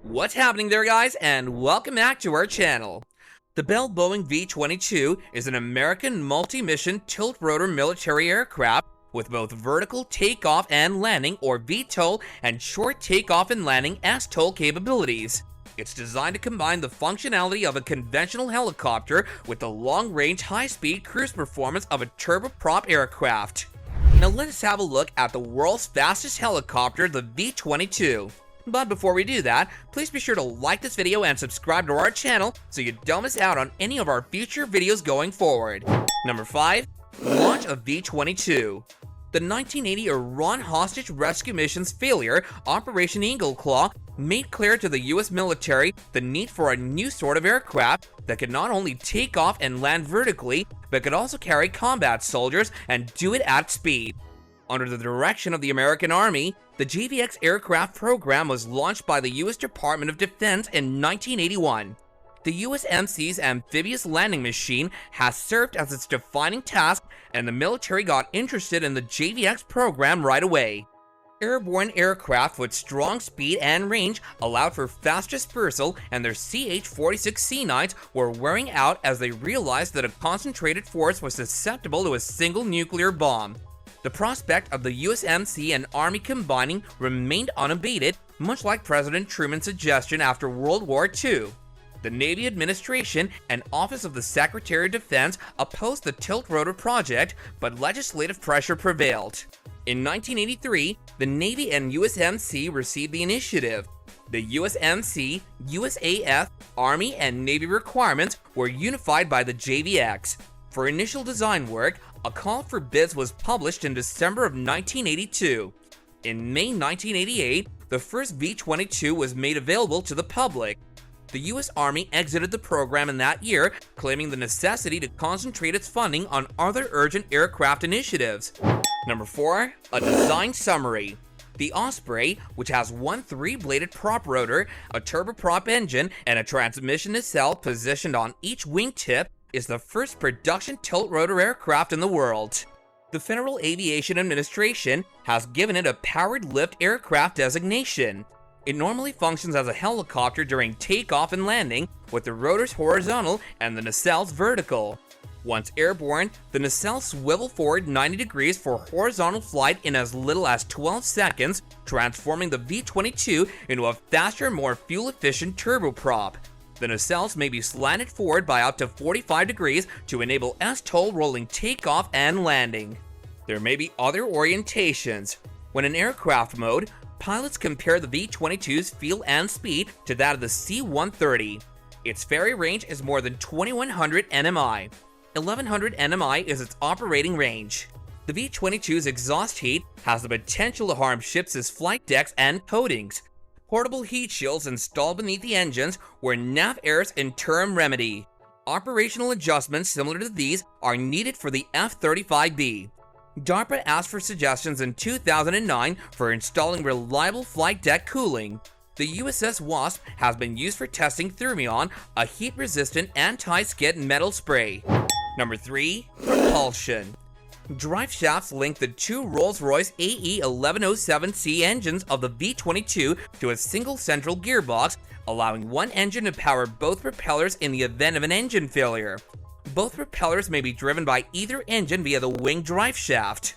What's happening there, guys, and welcome back to our channel. The Bell Boeing V-22 is an American multi-mission tilt-rotor military aircraft with both vertical takeoff and landing, or VTOL, and short takeoff and landing STOL capabilities. It's designed to combine the functionality of a conventional helicopter with the long-range, high-speed cruise performance of a turboprop aircraft. Now let's have a look at the world's fastest helicopter, the V-22. But before we do that, please be sure to like this video and subscribe to our channel so you don't miss out on any of our future videos going forward. Number 5. Launch of V-22. The 1980 Iran hostage rescue mission's failure, Operation Eagle Claw, made clear to the US military the need for a new sort of aircraft that could not only take off and land vertically, but could also carry combat soldiers and do it at speed. Under the direction of the American Army, the JVX aircraft program was launched by the US Department of Defense in 1981. The USMC's amphibious landing machine has served as its defining task, and the military got interested in the JVX program right away. Airborne aircraft with strong speed and range allowed for fast dispersal, and their CH-46 C9s were wearing out as they realized that a concentrated force was susceptible to a single nuclear bomb. The prospect of the USMC and Army combining remained unabated, much like President Truman's suggestion after World War II. The Navy Administration and Office of the Secretary of Defense opposed the tilt-rotor project, but legislative pressure prevailed. In 1983, the Navy and USMC received the initiative. The USMC, USAF, Army, and Navy requirements were unified by the JVX. For initial design work, a call for bids was published in December of 1982. In May 1988, the first V-22 was made available to the public. The US Army exited the program in that year, claiming the necessity to concentrate its funding on other urgent aircraft initiatives. Number 4. A design summary. The Osprey, which has one 3-bladed prop rotor, a turboprop engine, and a transmission nacelle positioned on each wingtip, is the first production tilt-rotor aircraft in the world. The Federal Aviation Administration has given it a powered lift aircraft designation. It normally functions as a helicopter during takeoff and landing, with the rotors horizontal and the nacelles vertical. Once airborne, the nacelles swivel forward 90 degrees for horizontal flight in as little as 12 seconds, transforming the V-22 into a faster, more fuel-efficient turboprop. The nacelles may be slanted forward by up to 45 degrees to enable STOL rolling takeoff and landing. There may be other orientations. When in aircraft mode, pilots compare the V-22's feel and speed to that of the C-130. Its ferry range is more than 2100 nmi. 1100 nmi is its operating range. The V-22's exhaust heat has the potential to harm ships' flight decks and coatings. Portable heat shields installed beneath the engines were NAVAIR's interim remedy. Operational adjustments similar to these are needed for the F-35B. DARPA asked for suggestions in 2009 for installing reliable flight deck cooling. The USS Wasp has been used for testing Thermion, a heat-resistant anti-skid metal spray. Number 3. Propulsion. Drive shafts link the two Rolls-Royce AE 1107C engines of the V-22 to a single central gearbox, allowing one engine to power both propellers in the event of an engine failure. Both propellers may be driven by either engine via the wing drive shaft.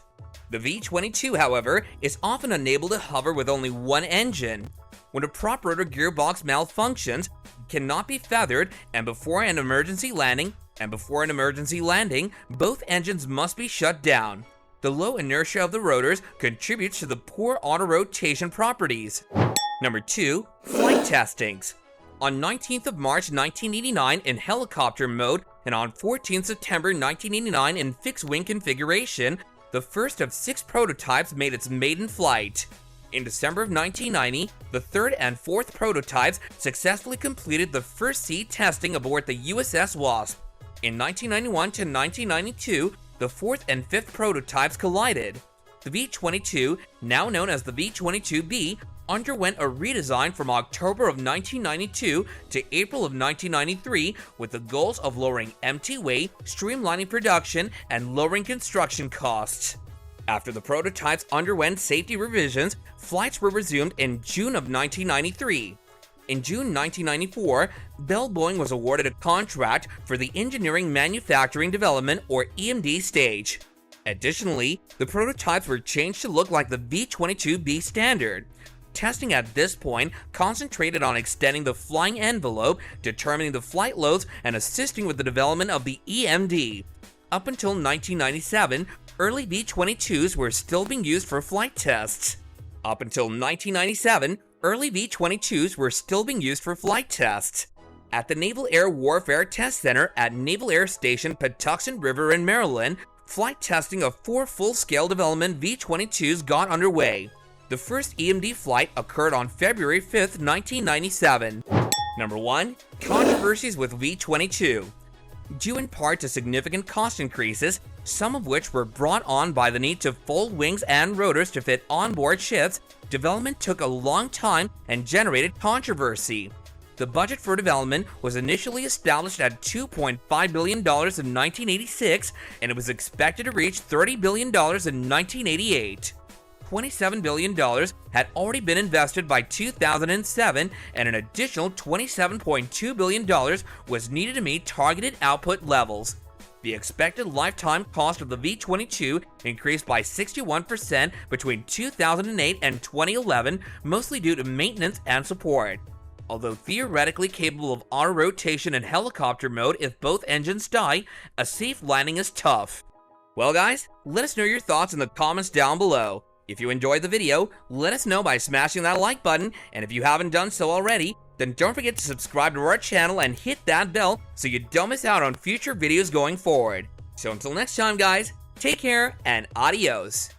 The V-22, however, is often unable to hover with only one engine. When a prop rotor gearbox malfunctions, it cannot be feathered, and before an emergency landing, both engines must be shut down. The low inertia of the rotors contributes to the poor auto-rotation properties. Number 2. Flight testings. On 19th of March 1989 in helicopter mode, and on 14th September 1989 in fixed-wing configuration, the first of 6 prototypes made its maiden flight. In December of 1990, the third and fourth prototypes successfully completed the first sea testing aboard the USS Wasp. In 1991 to 1992, the fourth and fifth prototypes collided. The V-22, now known as the V-22B, underwent a redesign from October of 1992 to April of 1993 with the goals of lowering empty weight, streamlining production, and lowering construction costs. After the prototypes underwent safety revisions, flights were resumed in June of 1993. In June 1994, Bell Boeing was awarded a contract for the Engineering Manufacturing Development or EMD stage. Additionally, the prototypes were changed to look like the V-22B standard. Testing at this point concentrated on extending the flying envelope, determining the flight loads, and assisting with the development of the EMD. Up until 1997, early V-22s were still being used for flight tests. Up until 1997, early V-22s were still being used for flight tests. At the Naval Air Warfare Test Center at Naval Air Station Patuxent River in Maryland, flight testing of 4 full-scale development V-22s got underway. The first EMD flight occurred on February 5, 1997. Number 1. Controversies with V-22. Due in part to significant cost increases, some of which were brought on by the need to fold wings and rotors to fit onboard ships, development took a long time and generated controversy. The budget for development was initially established at $2.5 billion in 1986, and it was expected to reach $30 billion in 1988. $27 billion had already been invested by 2007, and an additional $27.2 billion was needed to meet targeted output levels. The expected lifetime cost of the V-22 increased by 61% between 2008 and 2011, mostly due to maintenance and support. Although theoretically capable of auto-rotation in helicopter mode if both engines die, a safe landing is tough. Well guys, let us know your thoughts in the comments down below. If you enjoyed the video, let us know by smashing that like button, and if you haven't done so already, then don't forget to subscribe to our channel and hit that bell so you don't miss out on future videos going forward. So until next time guys, take care and adios.